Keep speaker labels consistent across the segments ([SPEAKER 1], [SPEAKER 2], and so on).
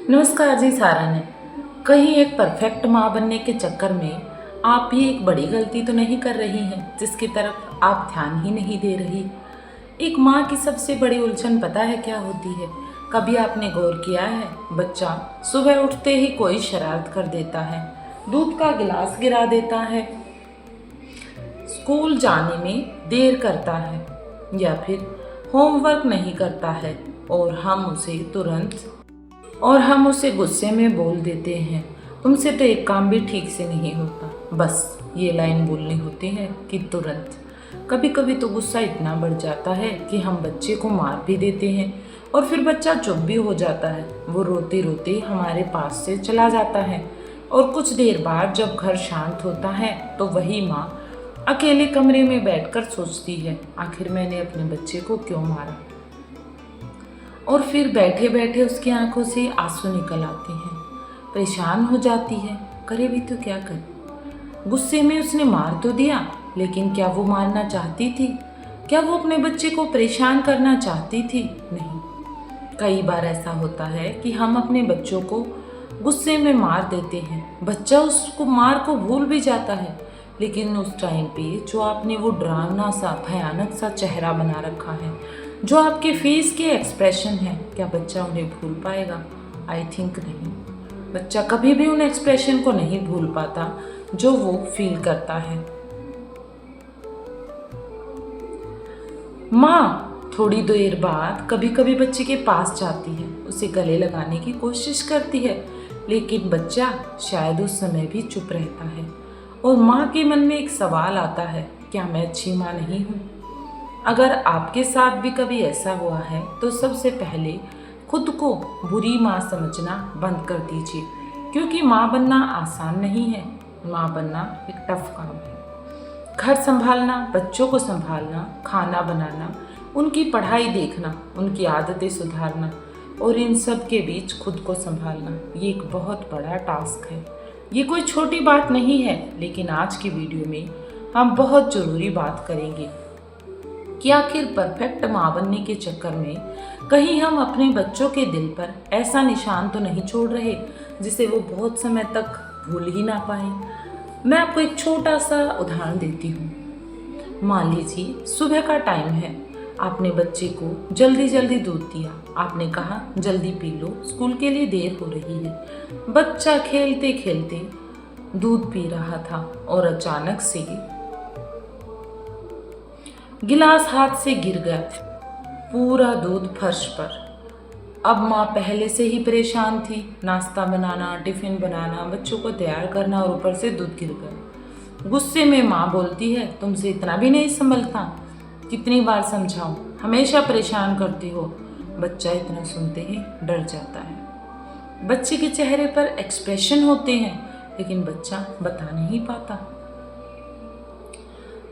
[SPEAKER 1] नमस्कार जी सारा ने। कहीं एक परफेक्ट माँ बनने के चक्कर में आप भी एक बड़ी गलती तो नहीं कर रही हैं जिसकी तरफ आप ध्यान ही नहीं दे रही। एक माँ की सबसे बड़ी उलझन पता है क्या होती है? कभी आपने गौर किया है, बच्चा सुबह उठते ही कोई शरारत कर देता है, दूध का गिलास गिरा देता है, स्कूल जाने में देर करता है या फिर होमवर्क नहीं करता है और हम उसे गुस्से में बोल देते हैं, तुमसे तो एक काम भी ठीक से नहीं होता। बस ये लाइन बोलनी होती है कि तुरंत। कभी कभी तो गुस्सा इतना बढ़ जाता है कि हम बच्चे को मार भी देते हैं और फिर बच्चा चुप भी हो जाता है। वो रोते रोते हमारे पास से चला जाता है और कुछ देर बाद जब घर शांत होता है तो वही माँ अकेले कमरे में बैठकर सोचती है, आखिर मैंने अपने बच्चे को क्यों मारा। और फिर बैठे बैठे उसकी आंखों से आंसू निकल आते हैं। परेशान हो जाती है, करे भी तो क्या करे। गुस्से में उसने मार तो दिया, लेकिन क्या वो मारना चाहती थी? क्या वो अपने बच्चे को परेशान करना चाहती थी? नहीं। कई बार ऐसा होता है कि हम अपने बच्चों को गुस्से में मार देते हैं, बच्चा उसको मार को भूल भी जाता है, लेकिन उस टाइम पे जो आपने वो डरावना सा भयानक सा चेहरा बना रखा है, जो आपके फेस के एक्सप्रेशन हैं, क्या बच्चा उन्हें भूल पाएगा? आई थिंक नहीं। बच्चा कभी भी उन एक्सप्रेशन को नहीं भूल पाता जो वो फील करता है। माँ थोड़ी देर बाद कभी कभी बच्चे के पास जाती है, उसे गले लगाने की कोशिश करती है, लेकिन बच्चा शायद उस समय भी चुप रहता है और माँ के मन में एक सवाल आता है, क्या मैं अच्छी माँ नहीं हूँ? अगर आपके साथ भी कभी ऐसा हुआ है तो सबसे पहले खुद को बुरी माँ समझना बंद कर दीजिए, क्योंकि माँ बनना आसान नहीं है। माँ बनना एक टफ काम है। घर संभालना, बच्चों को संभालना, खाना बनाना, उनकी पढ़ाई देखना, उनकी आदतें सुधारना और इन सब के बीच खुद को संभालना, ये एक बहुत बड़ा टास्क है। ये कोई छोटी बात नहीं है, लेकिन आज की वीडियो में हम बहुत ज़रूरी बात करेंगे कि आखिर परफेक्ट माँ बनने के चक्कर में कहीं हम अपने बच्चों के दिल पर ऐसा निशान तो नहीं छोड़ रहे जिसे वो बहुत समय तक भूल ही ना पाए। मैं आपको एक छोटा सा उदाहरण देती हूँ। मान लीजिए सुबह का टाइम है, आपने बच्चे को जल्दी जल्दी दूध दिया, आपने कहा जल्दी पी लो, स्कूल के लिए देर हो रही है। बच्चा खेलते खेलते दूध पी रहा था और अचानक से गिलास हाथ से गिर गया, पूरा दूध फर्श पर। अब माँ पहले से ही परेशान थी, नाश्ता बनाना, टिफिन बनाना, बच्चों को तैयार करना और ऊपर से दूध गिर गया। गुस्से में माँ बोलती है, तुमसे इतना भी नहीं संभलता, कितनी बार समझाऊं, हमेशा परेशान करती हो। बच्चा इतना सुनते ही डर जाता है। बच्चे के चेहरे पर एक्सप्रेशन होते हैं, लेकिन बच्चा बता नहीं पाता।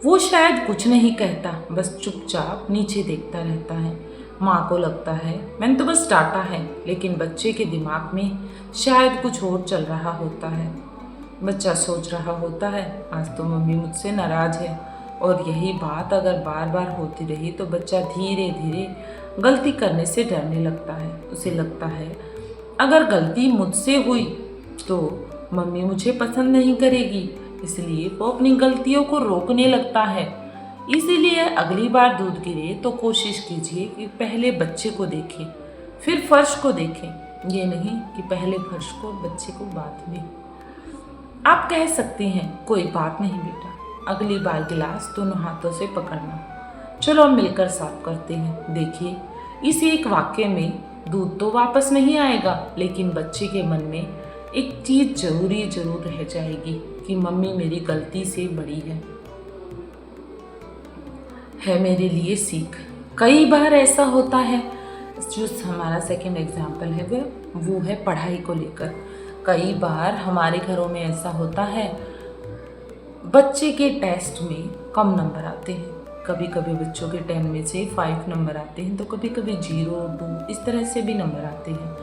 [SPEAKER 1] वो शायद कुछ नहीं कहता, बस चुपचाप नीचे देखता रहता है। माँ को लगता है मैंने तो बस डांटा है, लेकिन बच्चे के दिमाग में शायद कुछ और चल रहा होता है। बच्चा सोच रहा होता है, आज तो मम्मी मुझसे नाराज़ है, और यही बात अगर बार बार होती रही तो बच्चा धीरे धीरे गलती करने से डरने लगता है। उसे लगता है अगर गलती मुझसे हुई तो मम्मी मुझे पसंद नहीं करेगी, इसलिए वो अपनी गलतियों को रोकने लगता है। इसीलिए अगली बार दूध गिरे तो कोशिश कीजिए कि पहले बच्चे को देखें, फिर फर्श को देखें, ये नहीं कि पहले फर्श को बच्चे को बाद में। आप कह सकते हैं कोई बात नहीं बेटा, अगली बार गिलास दोनों हाथों से पकड़ना, चलो हम मिलकर साफ करते हैं। देखिए, इसी एक वाक्य में दूध तो वापस नहीं आएगा, लेकिन बच्चे के मन में एक चीज़ जरूर रह जाएगी कि मम्मी मेरी गलती से बड़ी है मेरे लिए सीख। कई बार ऐसा होता है, जो हमारा सेकंड एग्जाम्पल है वो है पढ़ाई को लेकर। कई बार हमारे घरों में ऐसा होता है, बच्चे के टेस्ट में कम नंबर आते हैं, कभी कभी बच्चों के 10 में से 5 नंबर आते हैं, तो कभी कभी 0, 2 इस तरह से भी नंबर आते हैं।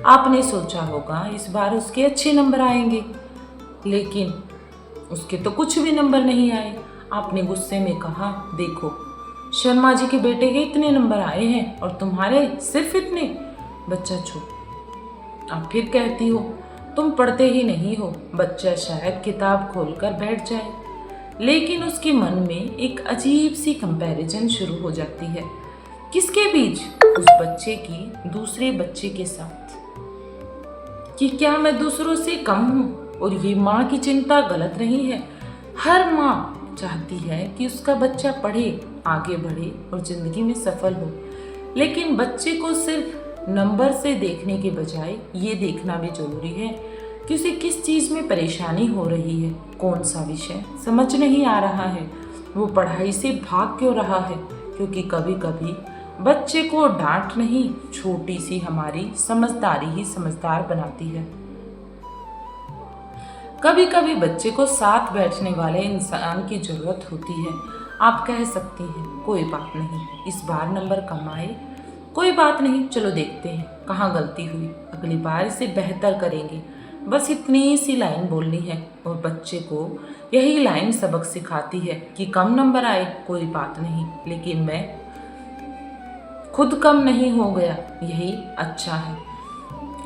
[SPEAKER 1] आपने सोचा होगा इस बार उसके अच्छे नंबर आएंगे, लेकिन उसके तो कुछ भी नंबर नहीं आए। आपने गुस्से में कहा, देखो शर्मा जी के बेटे के इतने नंबर आए हैं और तुम्हारे सिर्फ इतने। बच्चा चुप। अब फिर कहती हो तुम पढ़ते ही नहीं हो। बच्चा शायद किताब खोलकर बैठ जाए, लेकिन उसके मन में एक अजीब सी कंपैरिजन शुरू हो जाती है। किसके बीच? उस बच्चे की दूसरे बच्चे के साथ। कि क्या मैं दूसरों से कम हूँ? और ये माँ की चिंता गलत नहीं है। हर माँ चाहती है कि उसका बच्चा पढ़े, आगे बढ़े और जिंदगी में सफल हो। लेकिन बच्चे को सिर्फ नंबर से देखने के बजाय ये देखना भी जरूरी है कि उसे किस चीज़ में परेशानी हो रही है, कौन सा विषय समझ नहीं आ रहा है, वो पढ़ाई से भाग क्यों रहा है। क्योंकि कभी कभी बच्चे को डांट नहीं, छोटी सी हमारी समझदारी ही समझदार बनाती है। कभी कभी बच्चे को साथ बैठने वाले इंसान की जरूरत होती है। आप कह सकती हैं कोई बात नहीं, इस बार नंबर कम आए, कोई बात नहीं, चलो देखते हैं कहाँ गलती हुई, अगली बार इसे बेहतर करेंगे। बस इतनी सी लाइन बोलनी है और बच्चे को यही लाइन सबक सिखाती है कि कम नंबर आए कोई बात नहीं, लेकिन मैं खुद कम नहीं हो गया, यही अच्छा है।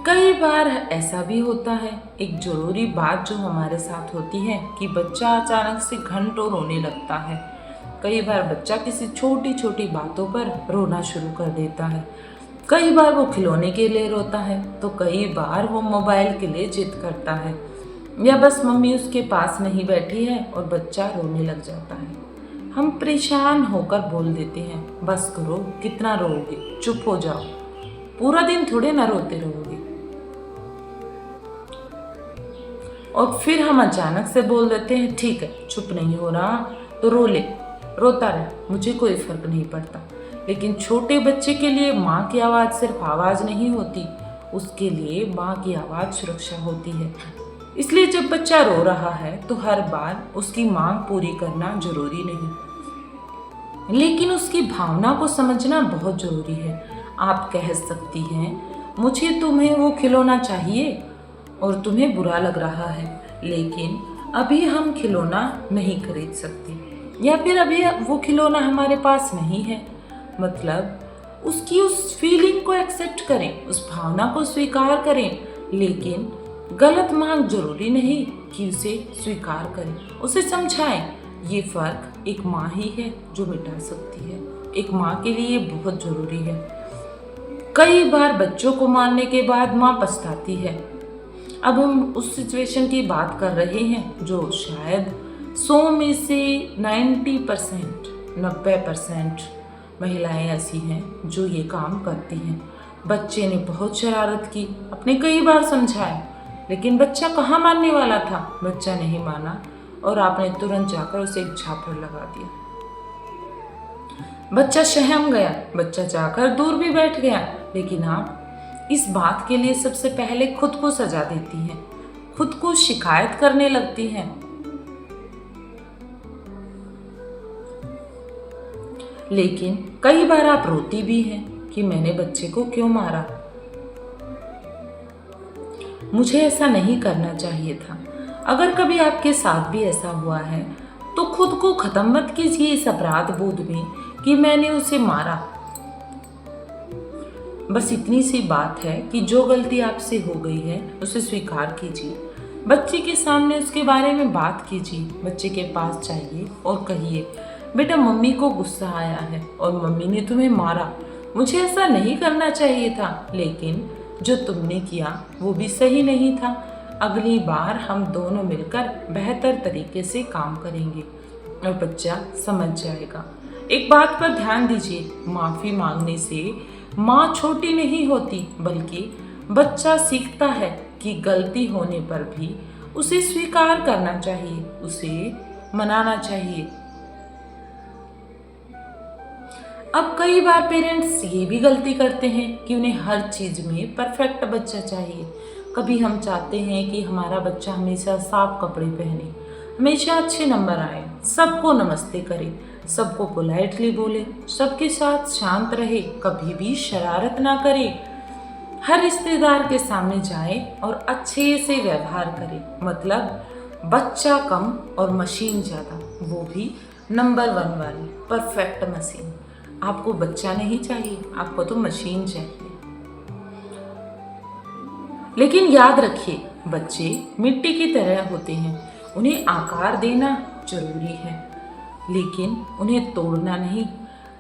[SPEAKER 1] कई बार ऐसा भी होता है, एक जरूरी बात जो हमारे साथ होती है कि बच्चा अचानक से घंटों रोने लगता है। कई बार बच्चा किसी छोटी छोटी बातों पर रोना शुरू कर देता है। कई बार वो खिलौने के लिए रोता है, तो कई बार वो मोबाइल के लिए जिद करता है, या बस मम्मी उसके पास नहीं बैठी है और बच्चा रोने लग जाता है। हम परेशान होकर बोल देते हैं, बस करो, कितना रोओगे, चुप हो जाओ, पूरा दिन थोड़े ना रोते रहोगे। और फिर हम अचानक से बोल देते हैं, ठीक है, चुप नहीं हो रहा तो रो ले, रोता रहे, मुझे कोई फर्क नहीं पड़ता। लेकिन छोटे बच्चे के लिए माँ की आवाज़ सिर्फ आवाज़ नहीं होती, उसके लिए माँ की आवाज़ सुरक्षा होती है। इसलिए जब बच्चा रो रहा है तो हर बार उसकी मांग पूरी करना जरूरी नहीं, लेकिन उसकी भावना को समझना बहुत जरूरी है। आप कह सकती हैं, मुझे तुम्हें वो खिलौना चाहिए और तुम्हें बुरा लग रहा है, लेकिन अभी हम खिलौना नहीं खरीद सकते, या फिर अभी वो खिलौना हमारे पास नहीं है। मतलब उसकी उस फीलिंग को एक्सेप्ट करें, उस भावना को स्वीकार करें, लेकिन गलत मांग जरूरी नहीं कि उसे स्वीकार करें, उसे समझाएं। ये फर्क एक माँ ही है जो मिटा सकती है। एक माँ के लिए बहुत जरूरी है। कई बार बच्चों को मारने के बाद माँ पछताती है। अब हम उस सिचुएशन की बात कर रहे हैं जो शायद 100 में से 90% महिलाएं ऐसी हैं जो ये काम करती हैं। बच्चे ने बहुत शरारत की, अपने कई बार समझाया, लेकिन बच्चा कहाँ मानने वाला था। बच्चा नहीं माना और आपने तुरंत जाकर उसे एक झापड़ लगा दिया। बच्चा सहम गया, बच्चा जाकर दूर भी बैठ गया, लेकिन आप इस बात के लिए सबसे पहले खुद को सजा देती हैं, खुद को शिकायत करने लगती हैं। लेकिन कई बार आप रोती भी हैं कि मैंने बच्चे को क्यों मारा, मुझे ऐसा नहीं करना चाहिए था। अगर कभी आपके साथ भी ऐसा हुआ है तो खुद को खत्म मत कीजिए इस अपराध बोध में कि मैंने उसे मारा। बस इतनी सी बात है कि जो गलती आपसे हो गई है उसे स्वीकार कीजिए। बच्चे के सामने उसके बारे में बात कीजिए। बच्चे के पास जाइए और कहिए, बेटा मम्मी को गुस्सा आया है और मम्मी ने तुम्हें मारा, मुझे ऐसा नहीं करना चाहिए था, लेकिन जो तुमने किया वो भी सही नहीं था। अगली बार हम दोनों मिलकर बेहतर तरीके से काम करेंगे और बच्चा समझ जाएगा। एक बात पर ध्यान दीजिए, माफ़ी मांगने से माँ छोटी नहीं होती, बल्कि बच्चा सीखता है कि गलती होने पर भी उसे स्वीकार करना चाहिए, उसे मनाना चाहिए। अब कई बार पेरेंट्स ये भी गलती करते हैं कि उन्हें हर चीज़ में परफेक्ट बच्चा चाहिए। कभी हम चाहते हैं कि हमारा बच्चा हमेशा साफ कपड़े पहने, हमेशा अच्छे नंबर आए, सबको नमस्ते करे, सबको पोलाइटली बोले, सबके साथ शांत रहे, कभी भी शरारत ना करे, हर रिश्तेदार के सामने जाए और अच्छे से व्यवहार करे। मतलब बच्चा कम और मशीन ज़्यादा, वो भी नंबर 1 वाली परफेक्ट मशीन। आपको बच्चा नहीं चाहिए, आपको तो मशीन चाहिए। लेकिन याद रखिए, बच्चे मिट्टी की तरह होते हैं। उन्हें आकार देना जरूरी है, लेकिन उन्हें तोड़ना नहीं।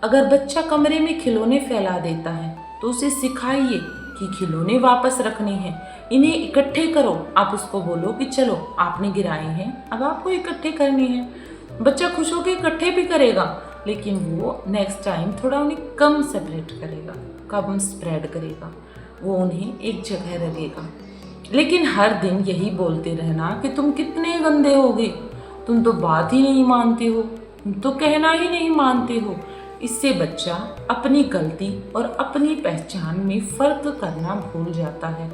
[SPEAKER 1] अगर बच्चा कमरे में खिलौने फैला देता है तो उसे सिखाइए कि खिलौने वापस रखने हैं, इन्हें इकट्ठे करो। आप उसको बोलो कि चलो आपने गिराए हैं, अब आपको इकट्ठे करने हैं। बच्चा खुश होकर इकट्ठे भी करेगा, लेकिन वो नेक्स्ट टाइम थोड़ा उन्हें कम सेपरेट करेगा, कम स्प्रेड करेगा, वो उन्हें एक जगह रखेगा। लेकिन हर दिन यही बोलते रहना कि तुम कितने गंदे होगे, तुम तो बात ही नहीं मानते हो, तुम तो कहना ही नहीं मानते हो, इससे बच्चा अपनी गलती और अपनी पहचान में फर्क करना भूल जाता है।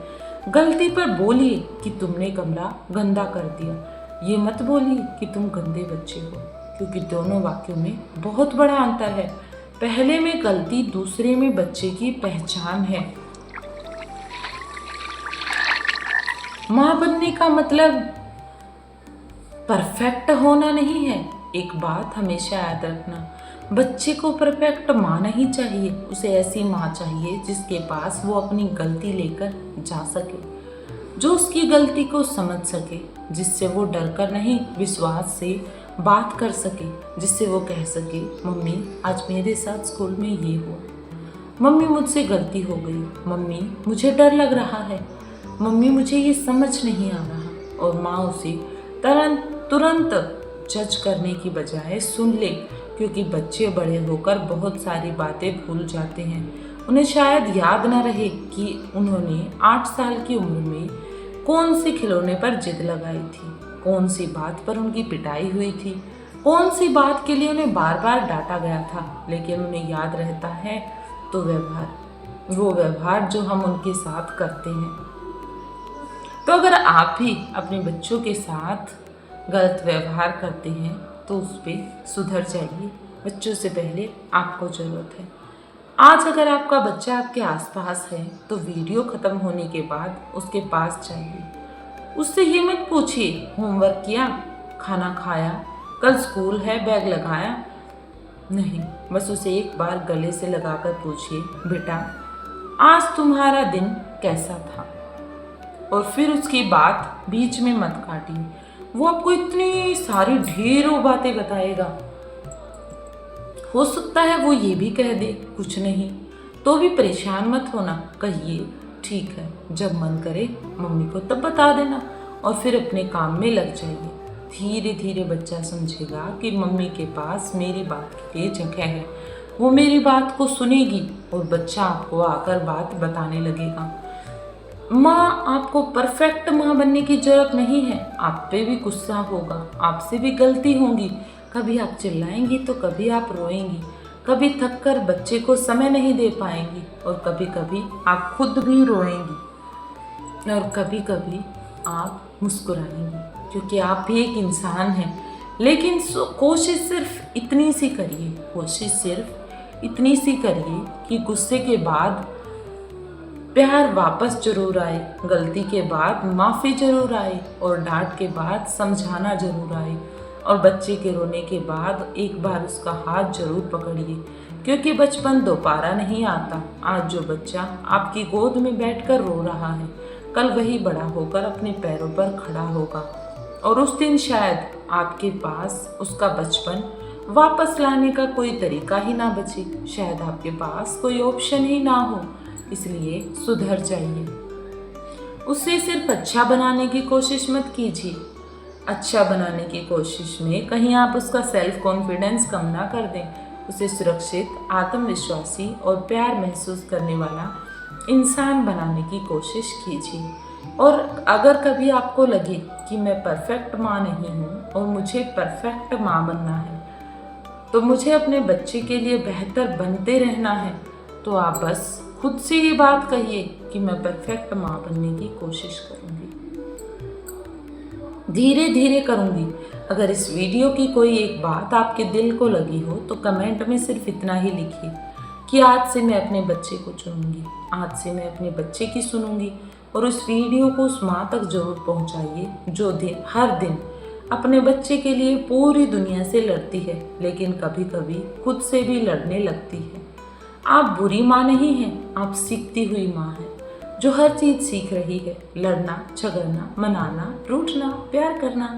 [SPEAKER 1] गलती पर बोलिए कि तुमने कमरा गंदा कर दिया, ये मत बोलिए कि तुम गंदे बच्चे हो, क्योंकि दोनों वाक्यों में बहुत बड़ा अंतर है। पहले में गलती, दूसरे में बच्चे की पहचान है। माँ बनने का मतलब परफेक्ट होना नहीं है। एक बात हमेशा याद रखना, बच्चे को परफेक्ट माँ नहीं चाहिए, उसे ऐसी माँ चाहिए जिसके पास वो अपनी गलती लेकर जा सके, जो उसकी गलती को समझ सके, जिससे वो डर कर नहीं विश्वास से बात कर सके, जिससे वो कह सके मम्मी आज मेरे साथ स्कूल में ये हुआ, मम्मी मुझसे गलती हो गई, मम्मी मुझे डर लग रहा है, मम्मी मुझे ये समझ नहीं आ रहा। और माँ उसे तुरंत जज करने की बजाय सुन ले, क्योंकि बच्चे बड़े होकर बहुत सारी बातें भूल जाते हैं। उन्हें शायद याद ना रहे कि उन्होंने 8 साल की उम्र में कौन से खिलौने पर जिद लगाई थी, कौन सी बात पर उनकी पिटाई हुई थी, कौन सी बात के लिए उन्हें बार बार डांटा गया था। लेकिन उन्हें याद रहता है तो वो व्यवहार जो हम उनके साथ करते हैं। तो अगर आप भी अपने बच्चों के साथ गलत व्यवहार करते हैं तो उस पर सुधर जाइए। बच्चों से पहले आपको ज़रूरत है। आज अगर आपका बच्चा आपके आसपास है तो वीडियो ख़त्म होने के बाद उसके पास जाइए। उससे ये मत पूछिए होमवर्क किया, खाना खाया, कल स्कूल है, बैग लगाया। नहीं, बस उसे एक बार गले से लगाकर पूछिए बेटा आज तुम्हारा दिन कैसा था। और फिर उसकी बात बीच में मत काटिए, वो आपको इतनी सारी ढेरों बातें बताएगा। हो सकता है वो ये भी कह दे कुछ नहीं, तो भी परेशान मत होना, कहिए ठीक है, जब मन करे मम्मी को तब बता देना और फिर अपने काम में लग जाइए। धीरे धीरे बच्चा समझेगा कि मम्मी के पास मेरी बात के लिए जगह है, वो मेरी बात को सुनेगी और बच्चा आपको आकर बात बताने लगेगा। माँ आपको परफेक्ट माँ बनने की जरूरत नहीं है। आप पे भी गुस्सा होगा, आपसे भी गलती होंगी, कभी आप चिल्लाएंगी तो कभी आप रोएंगी, कभी थक कर बच्चे को समय नहीं दे पाएंगी और कभी कभी आप खुद भी रोएंगी और कभी कभी आप मुस्कुराएंगी, क्योंकि आप भी एक इंसान हैं। लेकिन कोशिश सिर्फ इतनी सी करिए, कोशिश सिर्फ इतनी सी करिए कि गुस्से के बाद प्यार वापस जरूर आए, गलती के बाद माफ़ी जरूर आए और डांट के बाद समझाना जरूर आए और बच्चे के रोने के बाद एक बार उसका हाथ जरूर पकड़िए, क्योंकि बचपन दोबारा नहीं आता। आज जो बच्चा आपकी गोद में बैठकर रो रहा है, कल वही बड़ा होकर अपने पैरों पर खड़ा होगा और उस दिन शायद आपके पास उसका बचपन वापस लाने का कोई तरीका ही ना बचे, शायद आपके पास कोई ऑप्शन ही ना हो। इसलिए सुधर जाइए। उसे सिर्फ अच्छा बनाने की कोशिश मत कीजिए। अच्छा बनाने की कोशिश में कहीं आप उसका सेल्फ कॉन्फिडेंस कम ना कर दें। उसे सुरक्षित, आत्मविश्वासी और प्यार महसूस करने वाला इंसान बनाने की कोशिश कीजिए। और अगर कभी आपको लगे कि मैं परफेक्ट माँ नहीं हूँ और मुझे परफेक्ट माँ बनना है, तो मुझे अपने बच्चे के लिए बेहतर बनते रहना है, तो आप बस खुद से ये बात कहिए कि मैं परफेक्ट माँ बनने की कोशिश करूँगी, धीरे धीरे करूँगी। अगर इस वीडियो की कोई एक बात आपके दिल को लगी हो तो कमेंट में सिर्फ इतना ही लिखिए कि आज से मैं अपने बच्चे को चुनूँगी, आज से मैं अपने बच्चे की सुनूँगी। और उस वीडियो को उस माँ तक जरूर पहुँचाइए जो हर दिन अपने बच्चे के लिए पूरी दुनिया से लड़ती है, लेकिन कभी कभी खुद से भी लड़ने लगती है। आप बुरी माँ नहीं हैं, आप सीखती हुई माँ हैं, जो हर चीज़ सीख रही है, लड़ना, झगड़ना, मनाना, रूठना, प्यार करना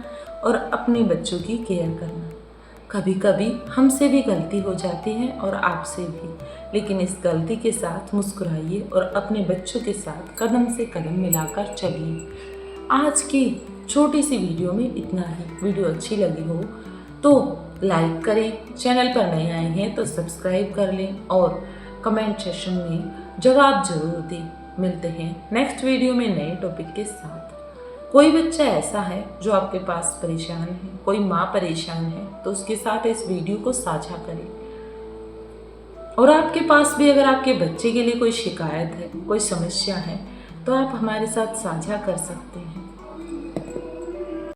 [SPEAKER 1] और अपने बच्चों की केयर करना। कभी कभी हमसे भी गलती हो जाती है और आपसे भी, लेकिन इस गलती के साथ मुस्कुराइए और अपने बच्चों के साथ कदम से कदम मिलाकर चलिए। आज की छोटी सी वीडियो में इतना ही। वीडियो अच्छी लगी हो तो लाइक करें, चैनल पर नए आए हैं तो सब्सक्राइब कर लें और कमेंट सेक्शन में जवाब जरूर दें। मिलते हैं नेक्स्ट वीडियो में नए टॉपिक के साथ। कोई बच्चा ऐसा है जो आपके पास परेशान है, कोई माँ परेशान है, तो उसके साथ इस वीडियो को साझा करें। और आपके पास भी अगर आपके बच्चे के लिए कोई शिकायत है, कोई समस्या है, तो आप हमारे साथ साझा कर सकते हैं।